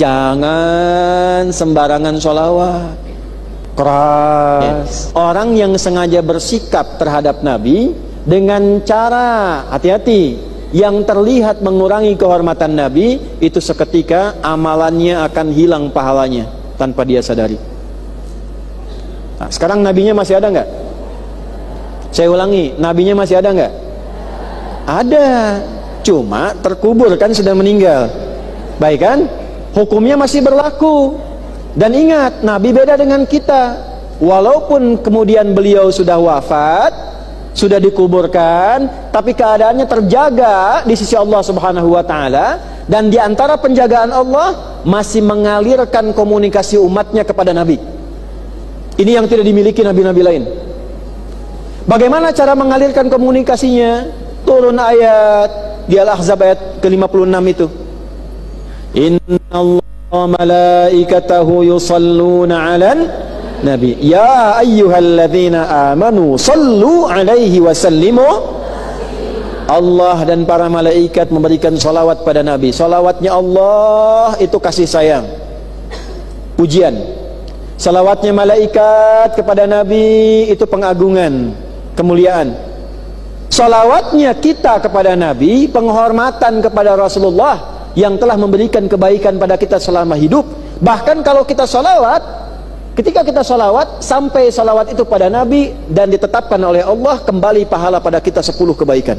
jangan sembarangan sholawat. Keras. Orang yang sengaja bersikap terhadap Nabi dengan cara hati-hati yang terlihat mengurangi kehormatan Nabi, itu seketika amalannya akan hilang pahalanya tanpa dia sadari. Nah, sekarang nabinya masih ada nggak? Saya ulangi, nabinya masih ada nggak? Ada, cuma terkubur kan, sudah meninggal. Baik kan? Hukumnya masih berlaku. Dan ingat, Nabi beda dengan kita. Walaupun kemudian beliau sudah wafat, sudah dikuburkan, tapi keadaannya terjaga di sisi Allah Subhanahu wa taala, dan di antara penjagaan Allah masih mengalirkan komunikasi umatnya kepada Nabi. Ini yang tidak dimiliki nabi-nabi lain. Bagaimana cara mengalirkan komunikasinya? Turun ayat di Al-Ahzab ayat ke-56 itu. Innallaha malaikatahu yusalluna 'alan nabi ya ayyuhalladzina amanu sallu 'alaihi wa sallimu. Allah dan para malaikat memberikan salawat pada Nabi. Salawatnya Allah itu kasih sayang, pujian. Salawatnya malaikat kepada Nabi itu pengagungan, kemuliaan. Salawatnya kita kepada Nabi penghormatan kepada Rasulullah yang telah memberikan kebaikan pada kita selama hidup. Bahkan kalau kita salawat, ketika kita salawat, sampai salawat itu pada Nabi dan ditetapkan oleh Allah, kembali pahala pada kita 10 kebaikan.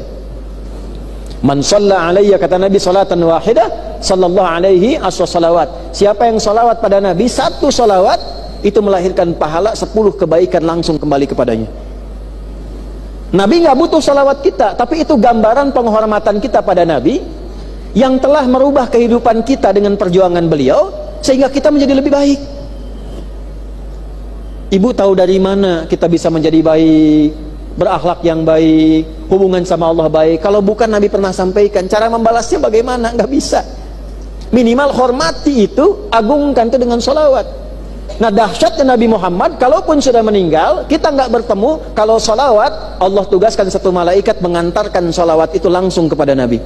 Man shalla alayya, kata Nabi, salatan wahidah sallallahu alaihi as-salawat. Siapa yang salawat pada Nabi, 1 salawat itu melahirkan pahala 10 kebaikan langsung kembali kepadanya. Nabi nggak butuh salawat kita, tapi itu gambaran penghormatan kita pada Nabi yang telah merubah kehidupan kita dengan perjuangan beliau, sehingga kita menjadi lebih baik. Ibu tahu dari mana kita bisa menjadi baik, berakhlak yang baik, hubungan sama Allah baik, kalau bukan Nabi pernah sampaikan? Cara membalasnya bagaimana? Nggak bisa. Minimal hormati itu, agungkan itu dengan sholawat. Nah, dahsyatnya Nabi Muhammad, kalaupun sudah meninggal, kita nggak bertemu, kalau sholawat, Allah tugaskan 1 malaikat mengantarkan sholawat itu langsung kepada Nabi.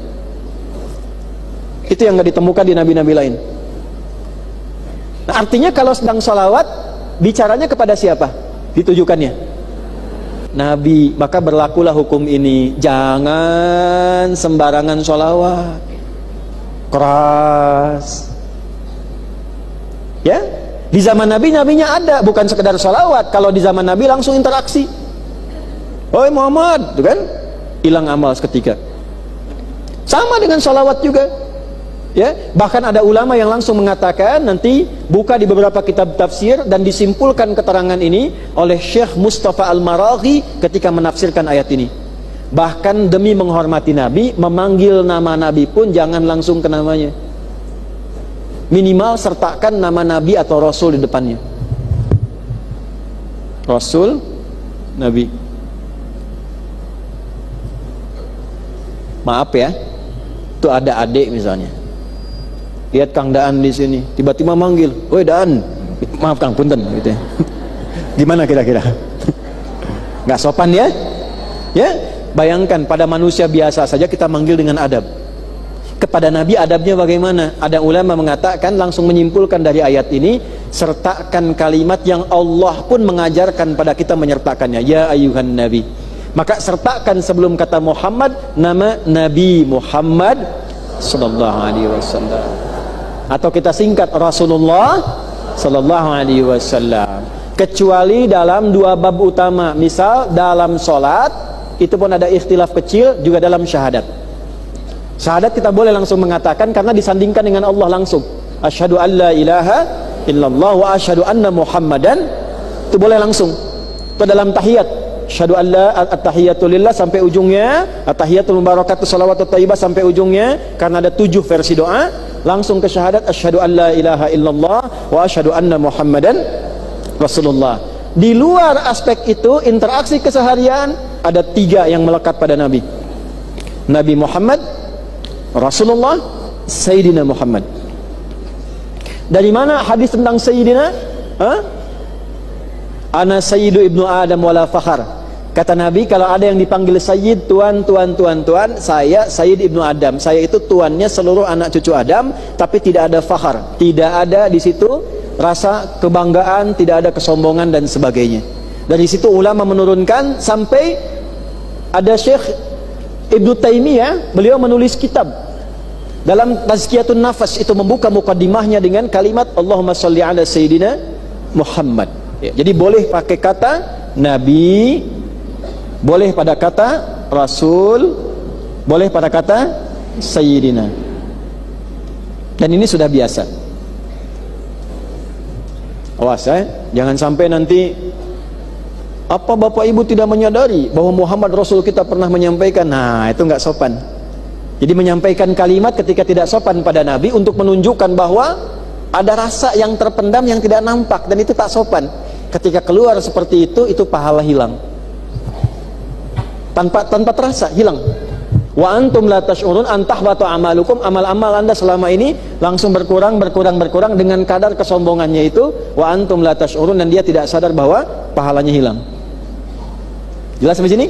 Itu yang nggak ditemukan di nabi-nabi lain. Nah, artinya kalau sedang sholawat, bicaranya kepada siapa? Ditujukannya Nabi. Maka berlakulah hukum ini, jangan sembarangan sholawat. Keras. Ya, di zaman Nabi, nabinya ada, bukan sekedar sholawat. Kalau di zaman Nabi langsung interaksi. Oi Muhammad, itu kan hilang amal seketika. Sama dengan sholawat juga. Ya, bahkan ada ulama yang langsung mengatakan, nanti buka di beberapa kitab tafsir dan disimpulkan keterangan ini oleh Syekh Mustafa Al-Maraghi ketika menafsirkan ayat ini. Bahkan demi menghormati Nabi, memanggil nama Nabi pun jangan langsung ke namanya. Minimal sertakan nama Nabi atau Rasul di depannya. Rasul, Nabi. Maaf ya, itu ada adik misalnya. Lihat Kang Daan di sini, tiba-tiba manggil, "Woi Daan, maaf Kang, punten," gitu ya. Gimana kira-kira? Nggak sopan ya? Ya, bayangkan pada manusia biasa saja kita manggil dengan adab. Kepada Nabi adabnya bagaimana? Ada ulama mengatakan, langsung menyimpulkan dari ayat ini, sertakan kalimat yang Allah pun mengajarkan pada kita menyertakannya. Ya ayyuhan Nabi. Maka sertakan sebelum kata Muhammad nama Nabi Muhammad sallallahu alaihi wasallam. Atau kita singkat Rasulullah sallallahu alaihi wasallam. Kecuali dalam 2 bab utama, misal dalam sholat, itu pun ada ikhtilaf kecil, juga dalam syahadat. Syahadat kita boleh langsung mengatakan karena disandingkan dengan Allah langsung. Asyhadu an la ilaha illallah wa asyhadu anna Muhammadan, itu boleh langsung. Itu dalam tahiyat. Asyhadu an la at-tahiyatu lillah sampai ujungnya, at-tahiyatul mubarakatuh shalawatut thayyibah sampai ujungnya, karena ada 7 versi doa. Langsung ke syahadat, asyhadu an la ilaha illallah wa asyhadu anna Muhammadan Rasulullah. Di luar aspek itu, interaksi keseharian, ada 3 yang melekat pada Nabi. Nabi Muhammad, Rasulullah, Sayyidina Muhammad. Dari mana hadis tentang Sayyidina? Ana sayyidu ibnu Adam wala fakhar. Kata Nabi, kalau ada yang dipanggil Sayyid, tuan, saya Sayyid Ibnu Adam. Saya itu tuannya seluruh anak cucu Adam, tapi tidak ada fakhar, tidak ada di situ rasa kebanggaan, tidak ada kesombongan dan sebagainya. Dan di situ ulama menurunkan sampai ada Syekh Ibnu Taimiyah, beliau menulis kitab dalam Tazkiyatun Nafas, itu membuka mukaddimahnya dengan kalimat Allahumma sholli ala Sayyidina Muhammad. Ya, jadi boleh pakai kata Nabi, boleh pada kata Rasul, boleh pada kata Sayyidina. Dan ini sudah biasa. Awas jangan sampai nanti apa Bapak Ibu tidak menyadari bahwa Muhammad Rasul kita pernah menyampaikan. Nah, itu nggak sopan. Jadi menyampaikan kalimat ketika tidak sopan pada Nabi untuk menunjukkan bahwa ada rasa yang terpendam yang tidak nampak, dan itu tak sopan. Ketika keluar seperti itu pahala hilang. Tanpa terasa hilang. Wa antum la tash'urun antahbatu amalukum, amal-amal Anda selama ini langsung berkurang dengan kadar kesombongannya itu. Wa antum la tash'urun, dan dia tidak sadar bahwa pahalanya hilang. Jelas sampai sini?